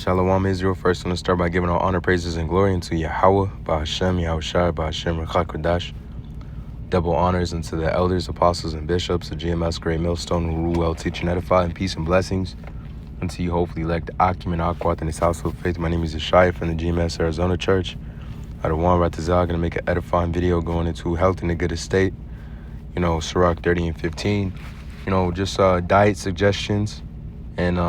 Shalom Israel. First, I'm going to start by giving all honor, praises, and glory unto Yahweh, Ba'Hashem, Yahushai, Ba'Hashem, Rechak. Double honors unto the elders, apostles, and bishops, the GMS Great Millstone, who rule well, teach, and edify, and peace and blessings unto you, hopefully elect Akim and Akwat in this household of faith. My name is Yeshaya from the GMS Arizona Church. Out of one Ratazal, going to make an edifying video going into health in a good estate. Sirach 30 and 15. Just diet suggestions and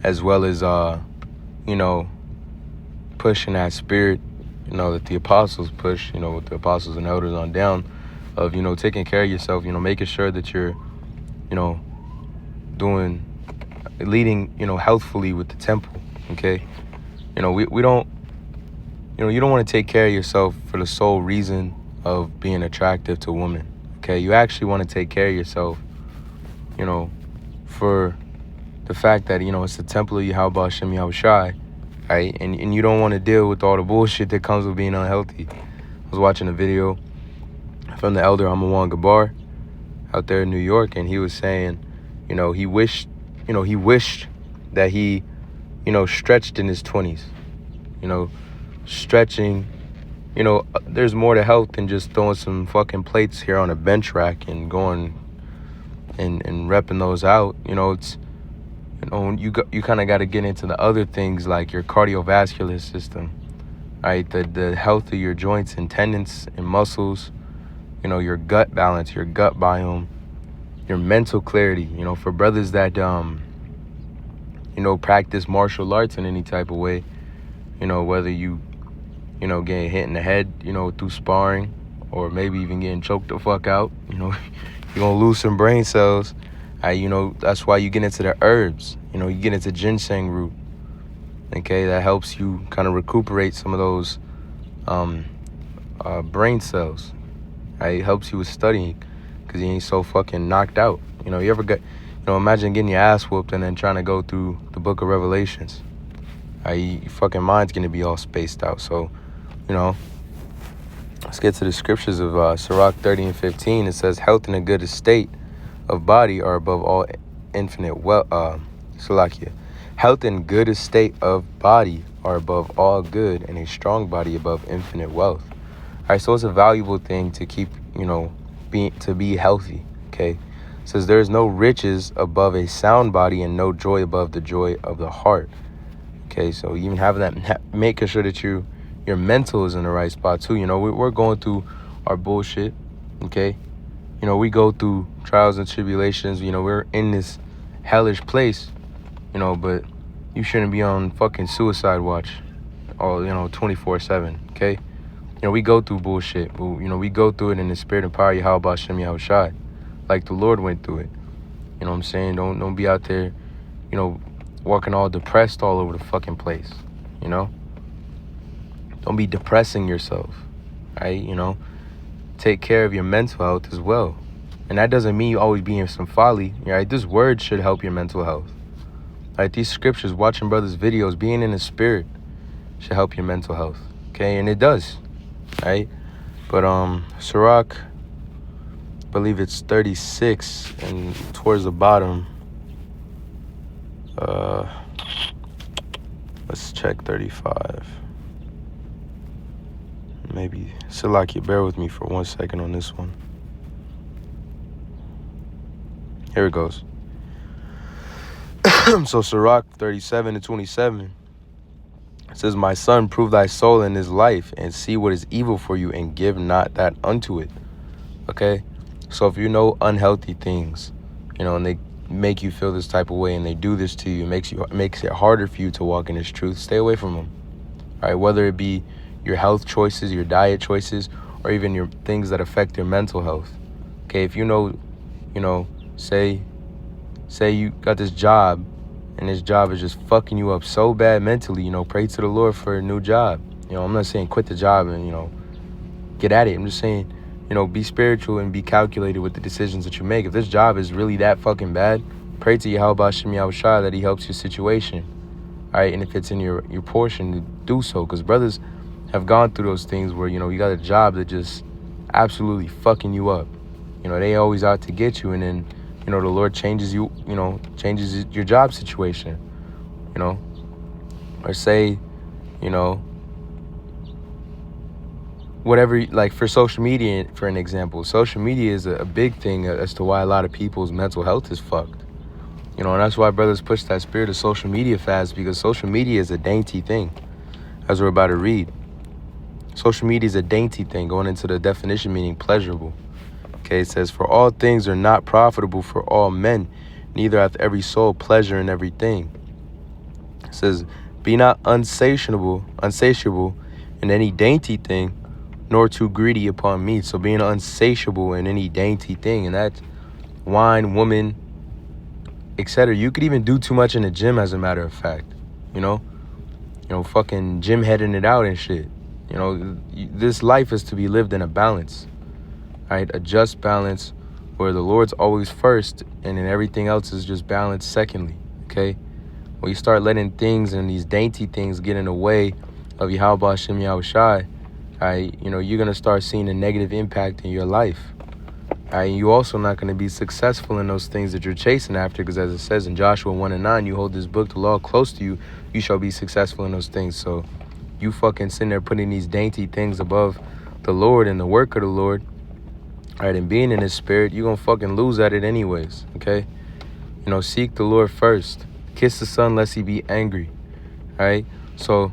as well as pushing that spirit, that the apostles push, with the apostles and elders on down, of taking care of yourself, making sure that you're leading healthfully with the temple. Okay, we don't, you don't want to take care of yourself for the sole reason of being attractive to women. Okay, you actually want to take care of yourself for the fact that it's the temple of Yahweh Hashem Yahushai, right? And you don't want to deal with all the bullshit that comes with being unhealthy. I was watching a video from the elder Amawan Gabar out there in New York, and he was saying, he wished that he, stretched in his 20s. Stretching, there's more to health than just throwing some fucking plates here on a bench rack and going and repping those out. It's, you kind of got to get into the other things like your cardiovascular system, right? The health of your joints and tendons and muscles, your gut balance, your gut biome, your mental clarity. For brothers that, practice martial arts in any type of way, whether you, getting hit in the head, through sparring, or maybe even getting choked the fuck out, you're going to lose some brain cells. That's why you get into the herbs. You get into ginseng root. Okay, that helps you kind of recuperate some of those brain cells. Right? It helps you with studying because you ain't so fucking knocked out. You ever get, imagine getting your ass whooped and then trying to go through the book of Revelations. Your fucking mind's going to be all spaced out. So, let's get to the scriptures of Sirach 30 and 15. It says, health in a good estate of body are above all infinite health and good estate of body are above all good, and a strong body above infinite wealth. All right, so it's a valuable thing to keep, to be healthy. Okay, it says there is no riches above a sound body, and no joy above the joy of the heart. Okay, so even having that, making sure that your mental is in the right spot too. We're going through our bullshit. Okay. We go through trials and tribulations, we're in this hellish place, but you shouldn't be on fucking suicide watch all, 24/7, okay? We go through bullshit, but, we go through it in the spirit and power of Yahweh Hashem Yahushai, like the Lord went through it. You know what I'm saying? Don't be out there, walking all depressed all over the fucking place, Don't be depressing yourself, right? Take care of your mental health as well. And that doesn't mean you always be in some folly, right? This word should help your mental health. Right? These scriptures, watching brothers' videos, being in the spirit should help your mental health. Okay? And it does. Right? But Sirach, I believe it's 36, and towards the bottom, let's check 35. Maybe, Salaki, bear with me for 1 second on this one. Here it goes. So Sirach 37 and 27, it says, my son, prove thy soul in his life, and see what is evil for you, and give not that unto it. Okay? So if you know unhealthy things, and they make you feel this type of way, and they do this to you, makes it harder for you to walk in this truth, stay away from them. All right? Whether it be your health choices, your diet choices, or even your things that affect your mental health. Okay, if say you got this job, and this job is just fucking you up so bad mentally, pray to the Lord for a new job. I'm not saying quit the job and, get at it. I'm just saying, be spiritual and be calculated with the decisions that you make. If this job is really that fucking bad, pray to Yahweh Hashem Yahushai that he helps your situation. All right, and if it's in your portion, to do so. Because brothers have gone through those things where, you got a job that just absolutely fucking you up. They always out to get you, and then the Lord changes changes your job situation, or say, whatever, like for social media, for an example. Social media is a big thing as to why a lot of people's mental health is fucked. And that's why brothers push that spirit of social media fast, because social media is a dainty thing, as we're about to read. Social media is a dainty thing, going into the definition meaning pleasurable. Okay, it says, for all things are not profitable for all men, neither hath every soul pleasure in everything. It says, be not unsatiable in any dainty thing, nor too greedy upon meat. So being unsatiable in any dainty thing, and that's wine, woman, etc. You could even do too much in the gym, as a matter of fact. Fucking gym heading it out and shit. This life is to be lived in a balance, right? A just balance, where the Lord's always first, and then everything else is just balanced secondly. Okay, when you start letting things and these dainty things get in the way of Yahweh Hashem Yahushai, right, you're gonna start seeing a negative impact in your life. Right, you're also not going to be successful in those things that you're chasing after, because as it says in Joshua 1:9, you hold this book, the law, close to you, you shall be successful in those things. So you fucking sitting there putting these dainty things above the Lord and the work of the Lord, right, and being in his spirit, you're going to fucking lose at it anyways, okay? Seek the Lord first. Kiss the Son lest he be angry, right? So,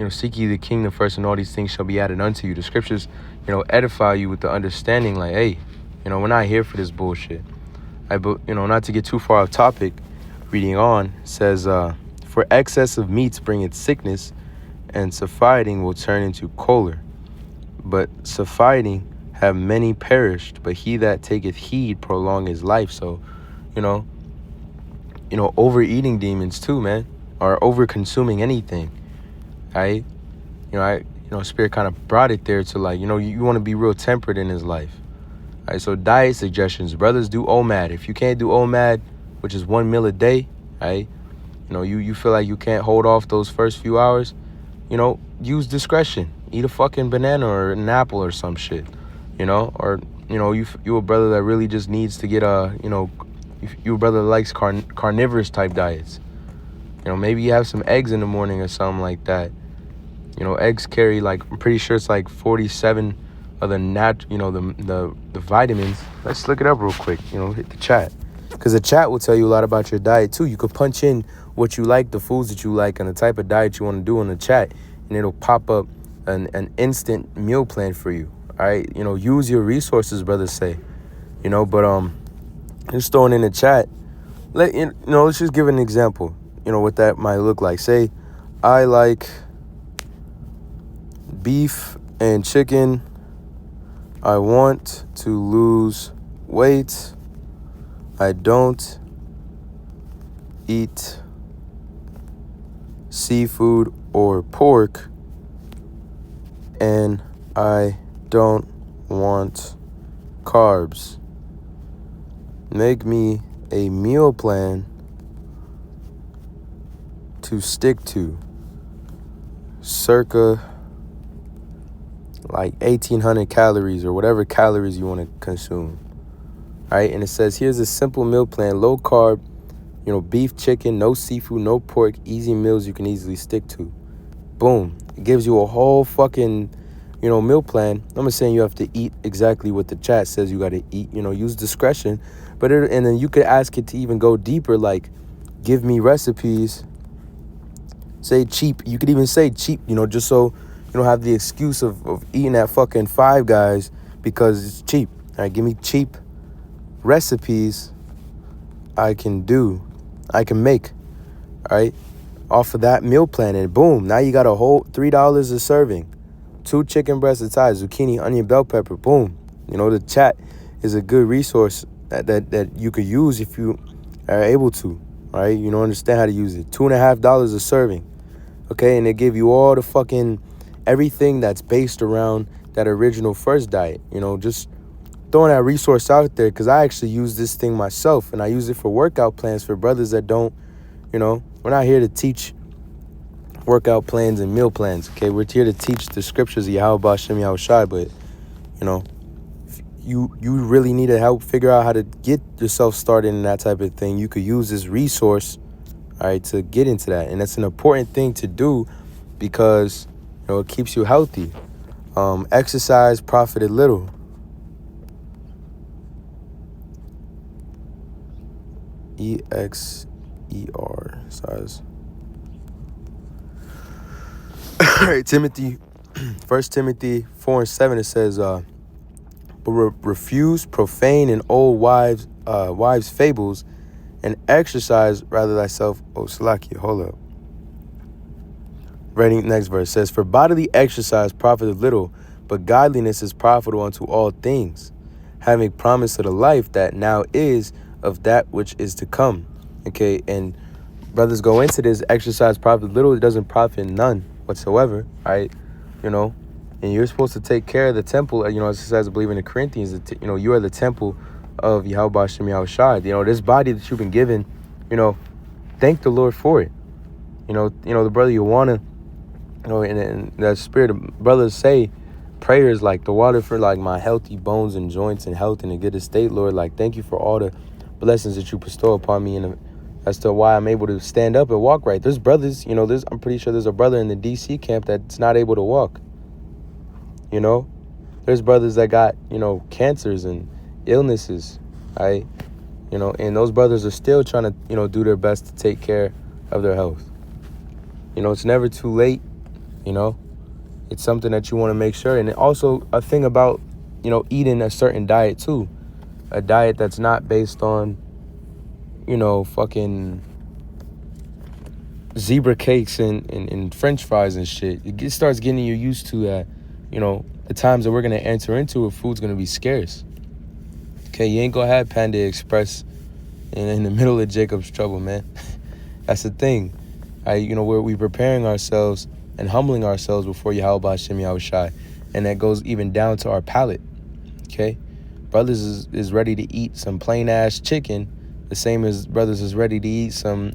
seek ye the kingdom first, and all these things shall be added unto you. The scriptures, edify you with the understanding, like, hey, we're not here for this bullshit. But, not to get too far off topic, reading on, says, for excess of meats bringeth sickness, and suffiting will turn into choler. But suffiting have many perished, but he that taketh heed prolong his life. So, overeating demons too, man, or over consuming anything, right? Spirit kind of brought it there to, like, you want to be real temperate in his life. All right, so diet suggestions. Brothers, do OMAD. If you can't do OMAD, which is 1 meal a day, right? You feel like you can't hold off those first few hours, use discretion. Eat a fucking banana or an apple or some shit, or, you a brother that really just needs to get you a brother that likes carnivorous type diets. Maybe you have some eggs in the morning or something like that. Eggs carry, like, I'm pretty sure it's like 47 of the vitamins. Let's look it up real quick. Hit the chat, because the chat will tell you a lot about your diet too. You could punch in what you like, the foods that you like, and the type of diet you want to do in the chat, and it'll pop up an instant meal plan for you. All right, use your resources, brothers say. But just throwing in the chat. Let's just give an example. What that might look like. Say, I like beef and chicken. I want to lose weight. I don't eat seafood or pork. And I don't want carbs. Make me a meal plan to stick to. Circa like 1,800 calories or whatever calories you want to consume. All right, and it says, here's a simple meal plan: low carb, beef, chicken, no seafood, no pork, easy meals you can easily stick to. Boom. It gives you a whole fucking, meal plan. I'm not saying you have to eat exactly what the chat says you got to eat, use discretion. And then you could ask it to even go deeper, like, give me recipes. Say cheap. You could even say cheap, just so you don't have the excuse of eating at fucking Five Guys because it's cheap. All right, give me cheap recipes I can make, all right, off of that meal plan. And boom, now you got a whole $3 a serving. 2 chicken breasts of Thai, zucchini, onion, bell pepper, boom. The chat is a good resource that you could use if you are able to, all right? Understand how to use it. $2.50 a serving, okay? And they give you all the fucking everything that's based around that original first diet. Just throwing that resource out there, because I actually use this thing myself, and I use it for workout plans for brothers that don't, we're not here to teach workout plans and meal plans, okay? We're here to teach the scriptures of Yahweh Hashem Yahushai, but, you really need to help figure out how to get yourself started in that type of thing, you could use this resource, all right, to get into that. And that's an important thing to do because, it keeps you healthy. Exercise profited little. EXER size. All right, Timothy, 1 Timothy 4:7, it says, but refuse profane and old wives' fables, and exercise rather thyself. Oh, Salakia, hold up. Reading next verse says, for bodily exercise profiteth little, but godliness is profitable unto all things, having promise of the life that now is of that which is to come. Okay, and brothers go into this, exercise profit little, it doesn't profit none whatsoever, right? And you're supposed to take care of the temple, as it says, I believe in the Corinthians, that, you are the temple of Yahweh Hashem Yahushua. This body that you've been given, thank the Lord for it. The brother you want to, in that spirit, brothers say prayers like the water for like my healthy bones and joints and health and a good estate, Lord. Like, thank you for all the blessings that you bestow upon me, and as to why I'm able to stand up and walk right. There's brothers, I'm pretty sure there's a brother in the DC camp that's not able to walk. There's brothers that got, cancers and illnesses, right? And those brothers are still trying to, do their best to take care of their health. It's never too late. It's something that you want to make sure. And also a thing about, eating a certain diet too. A diet that's not based on, fucking zebra cakes and French fries and shit. It starts getting you used to that, the times that we're going to enter into where food's going to be scarce. Okay, you ain't going to have Panda Express in the middle of Jacob's trouble, man. That's the thing. We're preparing ourselves and humbling ourselves before Yahweh Hashem Yahushai. And that goes even down to our palate. Okay? Brothers is ready to eat some plain ass chicken, the same as brothers is ready to eat some,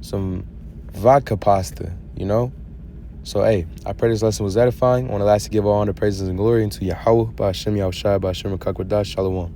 some vodka pasta, So, hey, I pray this lesson was edifying. I want to lastly give all honor, praises, and glory unto Yahweh, Ba'ashem Yahushai, Ba'ashem Rakakwadash, Shalom.